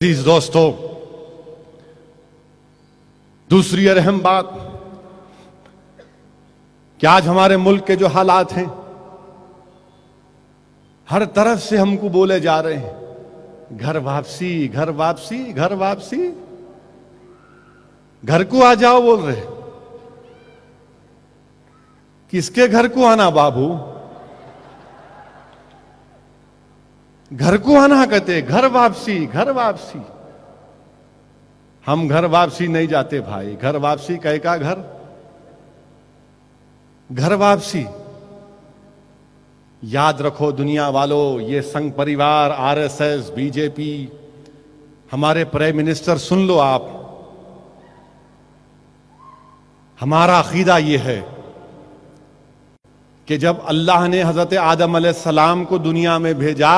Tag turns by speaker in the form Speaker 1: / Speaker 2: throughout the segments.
Speaker 1: अजीज दोस्तों, दूसरी अहम बात कि आज हमारे मुल्क के जो हालात हैं, हर तरफ से हमको बोले जा रहे हैं घर वापसी, घर वापसी, घर वापसी। घर को आ जाओ बोल रहे। किसके घर को आना बाबू? घर को आना कहते, घर वापसी, घर वापसी। हम घर वापसी नहीं जाते भाई। घर वापसी कहे का घर? घर वापसी याद रखो दुनिया वालों, ये संघ परिवार, आरएसएस, बीजेपी, हमारे प्राइम मिनिस्टर, सुन लो आप, हमारा अकीदा ये है कि जब अल्लाह ने हजरत आदम अलैहिस्सलाम को दुनिया में भेजा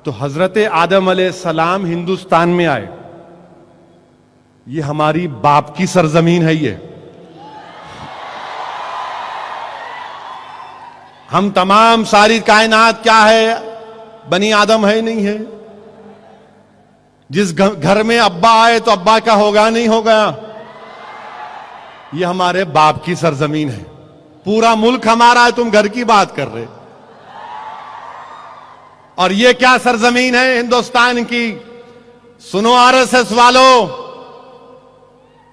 Speaker 1: तो हजरत आदम अलैहिस्सलाम हिंदुस्तान में आए। ये हमारी बाप की सरजमीन है। ये हम तमाम सारी कायनात क्या है? बनी आदम है नहीं है। जिस घर में अब्बा आए तो अब्बा का होगा नहीं होगा। ये हमारे बाप की सरजमीन है। पूरा मुल्क हमारा है, तुम घर की बात कर रहे। और ये क्या सरजमीन है हिंदुस्तान की? सुनो आरएसएस वालों,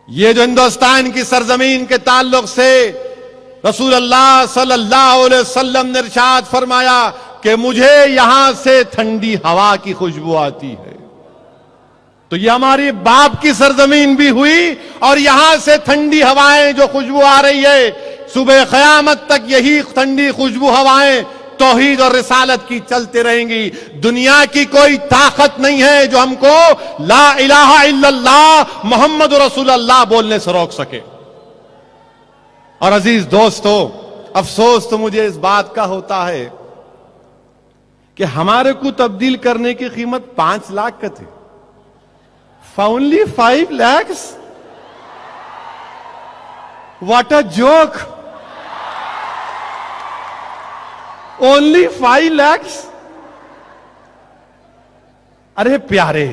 Speaker 1: ये जो हिंदुस्तान की सरजमीन के ताल्लुक से रसूल अल्लाह सल्लल्लाहु अलैहि वसल्लम ने इरशाद फरमाया कि मुझे यहां से ठंडी हवा की खुशबू आती है। तो ये हमारी बाप की सरजमीन भी हुई और यहां से ठंडी हवाएं जो खुशबू आ रही है, सुबह क़यामत तक यही ठंडी खुशबू हवाएं तौहीद और रिसालत की चलते रहेंगी। दुनिया की कोई ताकत नहीं है जो हमको ला इलाहा इल्लल्लाह मोहम्मद रसूलुल्लाह बोलने से रोक सके। और अजीज दोस्तों, अफसोस तो मुझे इस बात का होता है कि हमारे को तब्दील करने की कीमत 5 लाख का थी। Only 5 lakh? What a joke! Only 5 lakh? अरे प्यारे,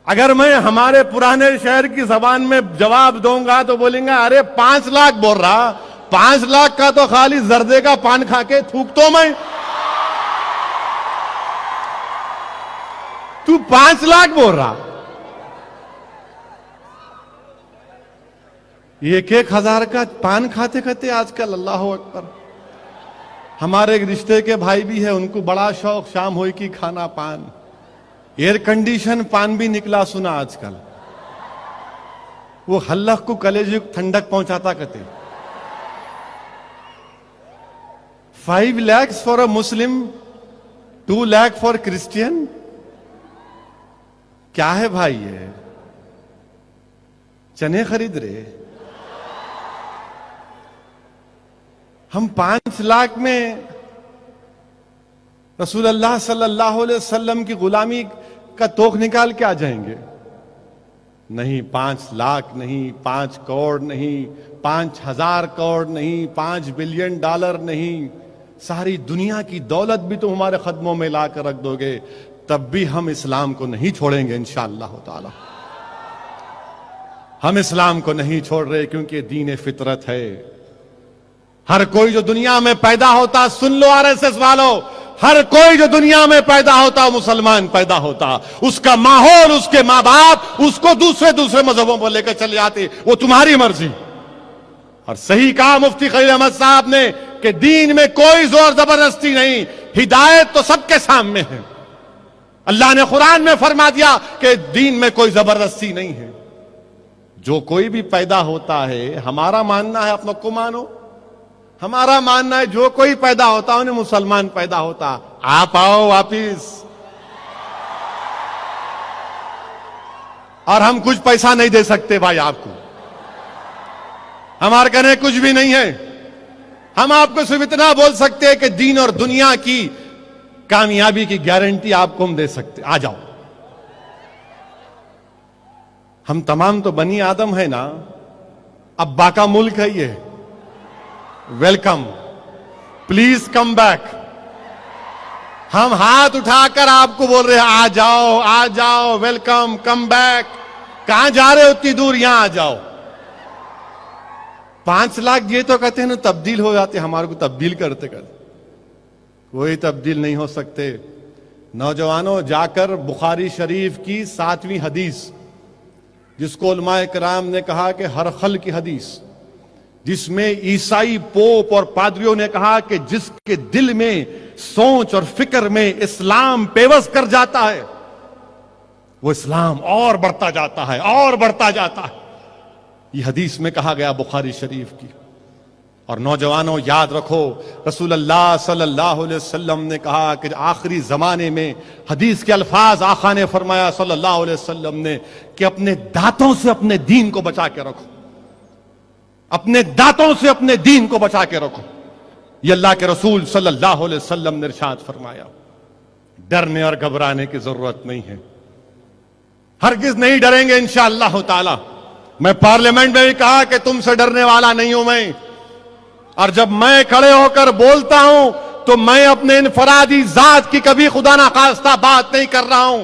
Speaker 1: अगर मैं हमारे पुराने शहर की जबान में जवाब दूंगा तो बोलेंगे अरे 5 लाख बोल रहा। 5 लाख का तो खाली जर्दे का पान खा के थूक तो मैं। तू 5 लाख बोल रहा। 1,000 का पान खाते खाते आजकल, अल्लाह अकबर। हमारे एक रिश्ते के भाई भी है, उनको बड़ा शौक शाम हुई की खाना पान। एयर कंडीशन पान भी निकला सुना आजकल। वो हल्लक को कलेजे को ठंडक पहुंचाता कहते। 5 lakh for a Muslim, 2 lakh for Christian. क्या है भाई ये? चने खरीद रहे। हम 5 लाख में रसूल अल्लाह सल्लल्लाहु अलैहि वसल्लम की गुलामी का तोख निकाल के आ जाएंगे? नहीं, 5 लाख नहीं, 5 करोड़ नहीं, 5,000 करोड़ नहीं, 5 बिलियन डॉलर नहीं, सारी दुनिया की दौलत भी तुम हमारे कदमों में ला कर रख दोगे, तब भी हम इस्लाम को नहीं छोड़ेंगे इंशाअल्लाह ताला। हम इस्लाम को नहीं छोड़ रहे क्योंकि दीन फितरत है। हर कोई जो दुनिया में पैदा होता, सुन लो आरएसएस वालों, हर कोई जो दुनिया में पैदा होता मुसलमान पैदा होता। उसका माहौल, उसके मां बाप उसको दूसरे मजहबों पर लेकर चले जाते, वो तुम्हारी मर्जी। और सही कहा मुफ्ती खलील अहमद साहब ने कि दीन में कोई जोर जबरदस्ती नहीं, हिदायत तो सबके सामने है। अल्लाह ने कुरान में फरमा दिया कि दीन में कोई जबरदस्ती नहीं है। जो कोई भी पैदा होता है, हमारा मानना है अपनों को मानो, हमारा मानना है जो कोई पैदा होता उन्हें मुसलमान पैदा होता। आप आओ वापिस। और हम कुछ पैसा नहीं दे सकते भाई आपको, हमारे कहने कुछ भी नहीं है। हम आपको सिर्फ इतना बोल सकते हैं कि दीन और दुनिया की कामयाबी की गारंटी आपको हम दे सकते। आ जाओ। हम तमाम तो बनी आदम है ना, अब्बा का मुल्क है ये। Welcome, please come back. हम हाथ उठाकर आपको बोल रहे हैं आ जाओ, वेलकम, कम बैक। कहां जा रहे हो उतनी दूर, यहां आ जाओ। 5 लाख ये तो कहते हैं ना तब्दील हो जाते, हमारे को तब्दील करते कोई तब्दील नहीं हो सकते। नौजवानों, जाकर बुखारी शरीफ की 7वीं हदीस, जिसको उलमाए किराम ने कहा कि हर खल की हदीस, जिसमें ईसाई पोप और पादरियों ने कहा कि जिसके दिल में सोच और फिक्र में इस्लाम पेवस कर जाता है, वो इस्लाम और बढ़ता जाता है और बढ़ता जाता है। ये हदीस में कहा गया बुखारी शरीफ की। और नौजवानों, याद रखो, रसूलुल्लाह सल्लल्लाहु अलैहि वसल्लम ने कहा कि आखिरी जमाने में, हदीस के अल्फाज आका ने फरमाया सल्लल्लाहु अलैहि वसल्लम ने, कि अपने दांतों से अपने दीन को बचा के रखो, अपने दांतों से अपने दीन को बचा के रखो। ये अल्लाह के रसूल सल्लल्लाहु अलैहि वसल्लम ने इरशाद फरमाया। डरने और घबराने की जरूरत नहीं है, हरगिज नहीं डरेंगे इंशाअल्लाह ताला। मैं पार्लियामेंट में भी कहा कि तुमसे डरने वाला नहीं हूं मैं, और जब मैं खड़े होकर बोलता हूं तो मैं अपने इनफरादी जात की कभी खुदा ना खास्ता बात नहीं कर रहा हूं।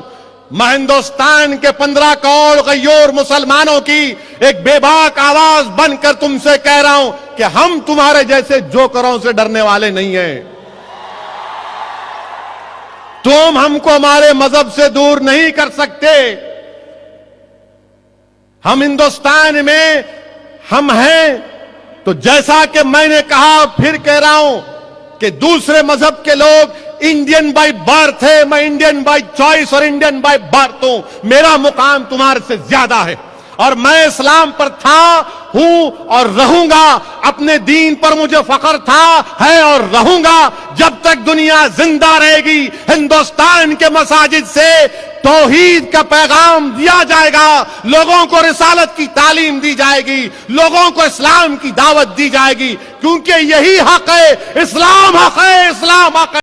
Speaker 1: मैं हिंदुस्तान के 15 करोड़ गय्योर मुसलमानों की एक बेबाक आवाज बनकर तुमसे कह रहा हूं कि हम तुम्हारे जैसे जोकरों से डरने वाले नहीं हैं। तुम हमको हमारे मजहब से दूर नहीं कर सकते। हम हिंदुस्तान में हम हैं, तो जैसा कि मैंने कहा, फिर कह रहा हूं कि दूसरे मजहब के लोग इंडियन बाय बर्थ है, मैं इंडियन बाय चॉइस और इंडियन बाय बर्थ हूं। मेरा मुकाम तुम्हारे से ज्यादा है, और मैं इस्लाम पर था, हूं और रहूंगा। अपने दीन पर मुझे फख्र था, है और रहूंगा जब तक दुनिया जिंदा रहेगी। हिंदुस्तान के मसाजिद से तौहीद का पैगाम दिया जाएगा, लोगों को रिसालत की तालीम दी जाएगी, लोगों को इस्लाम की दावत दी जाएगी, क्योंकि यही हक है। इस्लाम हक है, इस्लाम हक है।